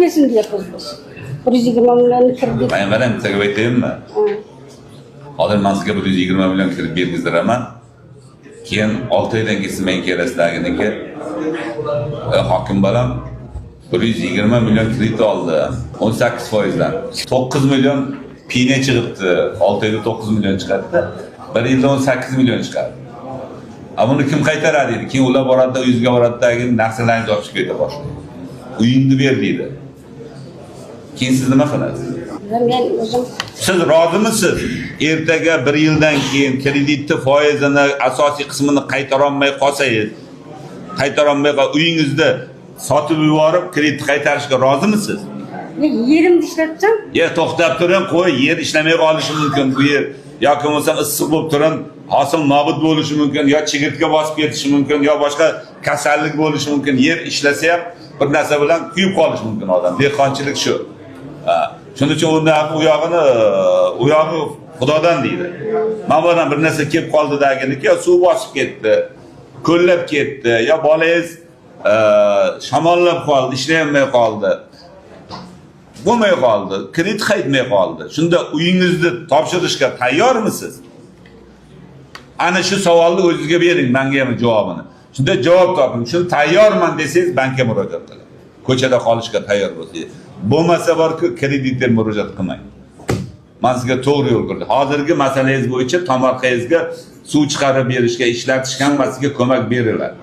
bersin deyapmiz biz. 120 million kredit. Men qarang, sizga aytaymi? Hozir men sizga 120 million kredit bergiziraman. Keyin 6 oydan keyin men kelasizdaginiki hokim bolam 120 million kredit oldi. 18%dan. 9 million pine chiqibdi. 6 oyda 9 million chiqadi. 1 yilda 18 million chiqadi. Buni kim qaytaradi deydi. Keyin ular boradi, uyingizga boradidagi narsalaringizni olib chiqib keta boshlaydi. Uyingni ber deydi. Keyin siz nima qilasiz? Men o'zim Siz rozimisiz? Ertaga 1 yildan keyin kreditni foizini asosiy qismini qaytara olmay qolsangiz, uyingizni sotib yuborib kredit qaytarishga rozimisiz? men yerimni ishlatsam, To'xtab turing, qo'y, yer ishlamay qolishi mumkin bu yer. Yoki bo'lmasa issiq bo'lib turib, hosil nobud bo'lishi mumkin, yo chigirtka bosib ketishi mumkin, yo boshqa kasallik bo'lishi mumkin. Yer ishlasa ham bir narsa bilan kuyib qolishi mumkin odam. Dehqonchilik shu. Shuning uchun u yog'i Xudodan deydi. Mana bundan bir narsa kelib qoldi-daginiki, yo suv bosib ketdi, ko'llab ketdi, yo bolangiz shamollab qoldi, ishlayolmay qoldi. Bo'lmay qoldi, kredit qaytmay qoldi. Shunda uyingizni topshirishga tayyormisiz? Ana shu savolni o'zingizga bering, menga ham javobini. Shunda javob toping. Shuni tayyorman desangiz, bankka murojaat qiling. Ko'chada qolishga tayyor bo'lsangiz. Bo'lmasa borki, kreditga murojaat qilmang. Men sizga to'g'ri yo'l ko'rdim. Hozirgi masalangiz bo'yicha tomorqangizga suv chiqarib berishga, ishlatishga ham sizga ko'mak beriladi.